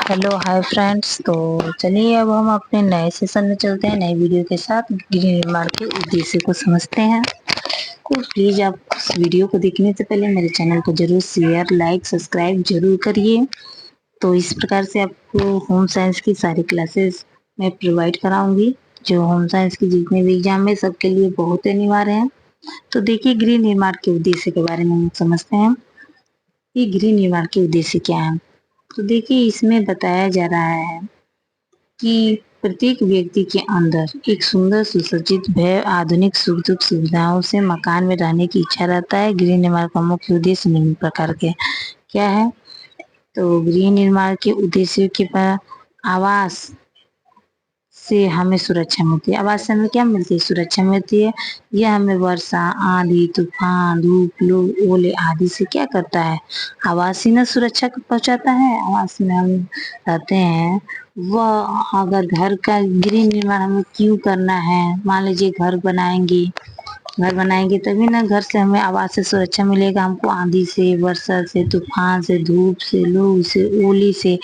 Hello hi friends. तो चलिए अब हम अपने नए सेशन में चलते हैं, नई वीडियो के साथ। गृह निर्माण के उद्देश्य को समझते हैं। तो प्लीज आप इस वीडियो को देखने से पहले मेरे चैनल को जरूर शेयर लाइक सब्सक्राइब जरूर करिए। तो इस प्रकार से आपको होम साइंस की सारी क्लासेस मैं प्रोवाइड कराऊंगी, जो होम साइंस की जितने भी एग्जाम है सबके लिए बहुत अनिवार्य है। तो देखिए, गृह निर्माण के उद्देश्य के बारे में हम समझते हैं। ये गृह निर्माण के उद्देश्य क्या है। तो देखिए, इसमें बताया जा रहा है कि प्रत्येक व्यक्ति के अंदर एक सुंदर सुसज्जित भव्य आधुनिक सुख दुख सुविधाओं से मकान में रहने की इच्छा रहता है। गृह निर्माण का मुख्य उद्देश्य निम्न प्रकार के क्या है। तो गृह निर्माण के उद्देश्य के पास आवास से हमें सुरक्षा मिलती है। आवास से हमें क्या मिलती है? सुरक्षा मिलती है। यह हमें वर्षा आंधी तूफान धूप लू ओले आदि से क्या करता है? आवास ही ना सुरक्षा को पहुंचाता है। आवास में हम रहते हैं। वह अगर घर का गृह निर्माण हमें क्यों करना है? मान लीजिए घर बनाएंगे तभी ना घर से हमें आवाज से सुरक्षा मिलेगा। हमको आंधी से वर्षा से तूफान से धूप से लू से ओले से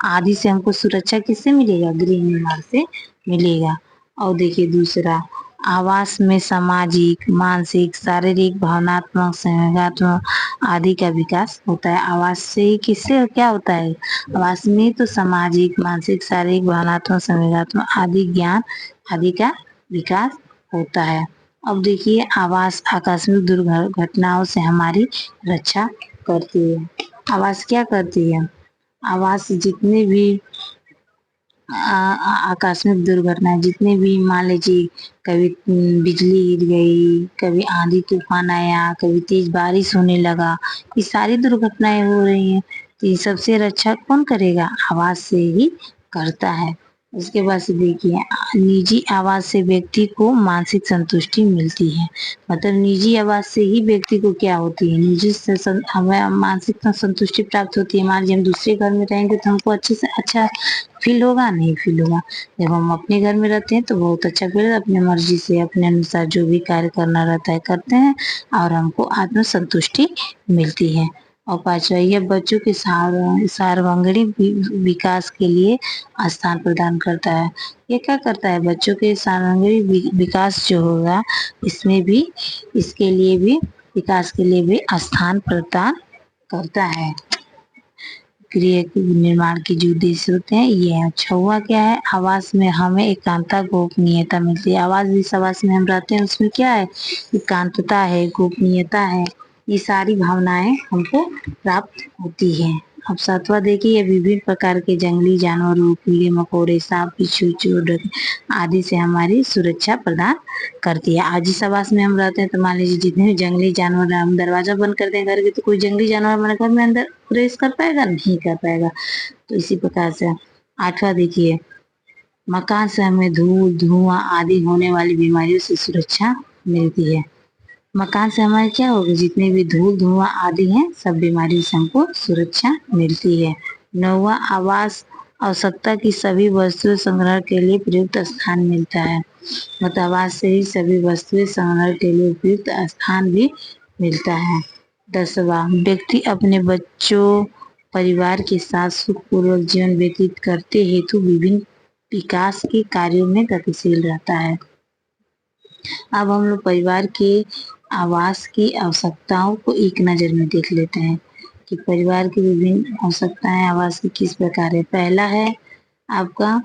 आदि से हमको सुरक्षा किससे मिलेगा? गृह निर्माण से मिलेगा। और देखिए दूसरा, आवास में सामाजिक मानसिक शारीरिक भावनात्मक संवेगात्मक आदि का विकास होता है। आवास से ही किससे क्या होता है? आवास में तो सामाजिक मानसिक शारीरिक भावनात्मक संवेगात्मक आदि ज्ञान आदि का विकास होता है। अब देखिए, आवास आकस्मिक दुर्घटनाओं से हमारी रक्षा करती है। आवास क्या करती है? आवास जितने भी आकस्मिक दुर्घटना जितने भी, मान लीजिए कभी बिजली गिर गई, कभी आंधी तूफान आया, कभी तेज बारिश होने लगा, ये सारी दुर्घटनाएं हो रही हैं। तो ये सबसे रक्षा कौन करेगा? आवास से ही करता है। उसके बाद से देखिए, निजी आवास से व्यक्ति को मानसिक संतुष्टि मिलती है। मतलब निजी आवास से ही व्यक्ति को क्या होती है? निजी से हमें मानसिक संतुष्टि प्राप्त होती है। मान लीजिए हम दूसरे घर में रहेंगे तो हमको अच्छे से अच्छा फील होगा? नहीं फील होगा। जब हम अपने घर में रहते हैं तो बहुत अच्छा फील, अपने मर्जी से अपने अनुसार जो भी कार्य करना रहता है करते हैं और हमको आत्म संतुष्टि मिलती है। और पांचवा, यह बच्चों के सर्वांगीण विकास के लिए स्थान प्रदान करता है। ये क्या करता है? बच्चों के सर्वांगीण विकास जो होगा इसमें भी, इसके लिए भी, विकास के लिए भी स्थान प्रदान करता है। गृह निर्माण के जो उद्देश्य होते हैं ये है। छुआ क्या है? आवास में हमें एकांतता गोपनीयता मिलती है। आवास जिस आवास में हम रहते हैं उसमें क्या है? एकांतता है, गोपनीयता है, ये सारी भावनाएं हमको प्राप्त होती हैं। अब सातवां देखिए, ये विभिन्न प्रकार के जंगली जानवरों कीड़े मकोड़े सांप बिच्छू चोर आदि से हमारी सुरक्षा प्रदान करती है। आज इस आवास में हम रहते हैं तो मान लीजिए जितने भी जंगली जानवर हैं, हम दरवाजा बंद कर दें घर के तो कोई जंगली जानवर हमारे घर में अंदर प्रवेश कर पाएगा? नहीं कर पाएगा। तो इसी प्रकार से आठवां देखिए, मकान से हमें धूल धुआं आदि होने वाली बीमारियों से सुरक्षा मिलती है। मकान से हमारे क्या होगा? जितने भी धूल धुआं आदि हैं सब बीमारियों से हमको सुरक्षा मिलती है। नौवां, आवास आवश्यकता की सभी वस्तुएं संग्रह के लिए प्रयुक्त स्थान मिलता है। मतलब आवास से ही सभी वस्तुएं संग्रह के लिए उपयुक्त स्थान भी मिलता है। 10वां, व्यक्ति अपने बच्चों परिवार के साथ सुखपूर्वक जीवन व्यतीत करते हेतु विभिन्न विकास के कार्यों में गतिशील रहता है। अब हम लोग परिवार के आवास की आवश्यकताओं को एक नज़र में देख लेते हैं कि परिवार की विभिन्न आवश्यकताएं आवास की किस प्रकार है। पहला है आपका,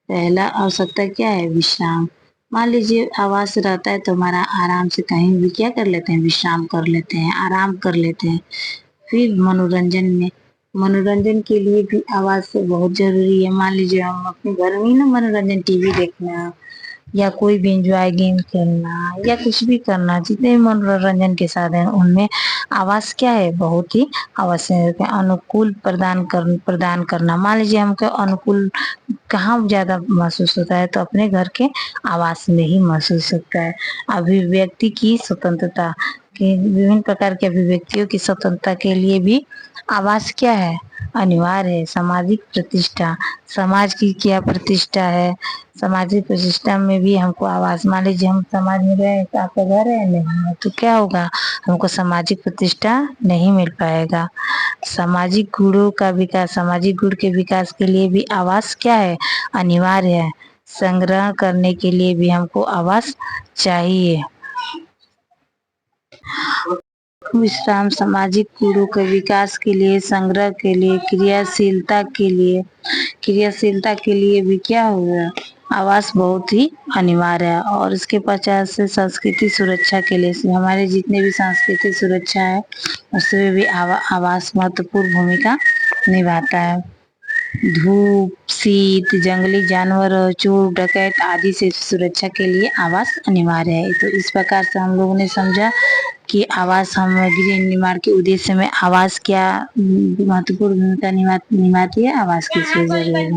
पहला आवश्यकता क्या है? विश्राम। मान लीजिए आवास रहता है तो हमारा आराम से कहीं भी क्या कर लेते हैं? विश्राम कर लेते हैं, आराम कर लेते हैं। फिर मनोरंजन के लिए भी आवाज से बहुत जरूरी है। मान लीजिए हम अपने घर में ही ना मनोरंजन टीवी देखना या कोई भी इंजॉय गेम खेलना या कुछ भी करना, जितने भी मनोरंजन के साधन हैं उनमें आवास क्या है? बहुत ही आवश्यक है। अनुकूल प्रदान करना। मान लीजिए हमको अनुकूल कहाँ ज्यादा महसूस होता है? तो अपने घर के आवास में ही महसूस होता है। अभिव्यक्ति की स्वतंत्रता कि विभिन्न प्रकार के अभिव्यक्तियों की स्वतंत्रता के लिए भी आवास क्या है? अनिवार्य है। सामाजिक प्रतिष्ठा, समाज की क्या प्रतिष्ठा है? सामाजिक प्रतिष्ठा में भी हमको आवास, मान लीजिए हम समाज में रहे तो आपका घर है नहीं है तो क्या होगा? हमको सामाजिक प्रतिष्ठा नहीं मिल पाएगा। सामाजिक गुणों का विकास, सामाजिक गुण के विकास के लिए भी आवास क्या है, अनिवार्य है। संग्रह करने के लिए भी हमको आवास चाहिए। विश्राम सामाजिक गुणों के विकास के लिए, संग्रह के लिए, क्रियाशीलता के लिए भी क्या हुआ, आवास बहुत ही अनिवार्य है। और इसके पश्चात से संस्कृति सुरक्षा के लिए, हमारे जितने भी सांस्कृतिक सुरक्षा है उसमें भी आवास महत्वपूर्ण भूमिका निभाता है। धूप, शीत, जंगली जानवर और चोर डकैत आदि से सुरक्षा के लिए आवास अनिवार्य है। तो इस प्रकार से हम लोगों ने समझा कि आवास सामग्री निर्माण के उद्देश्य में आवास क्या महत्वपूर्ण भूमिका निभाती है, आवास किस लिए जरूरी है।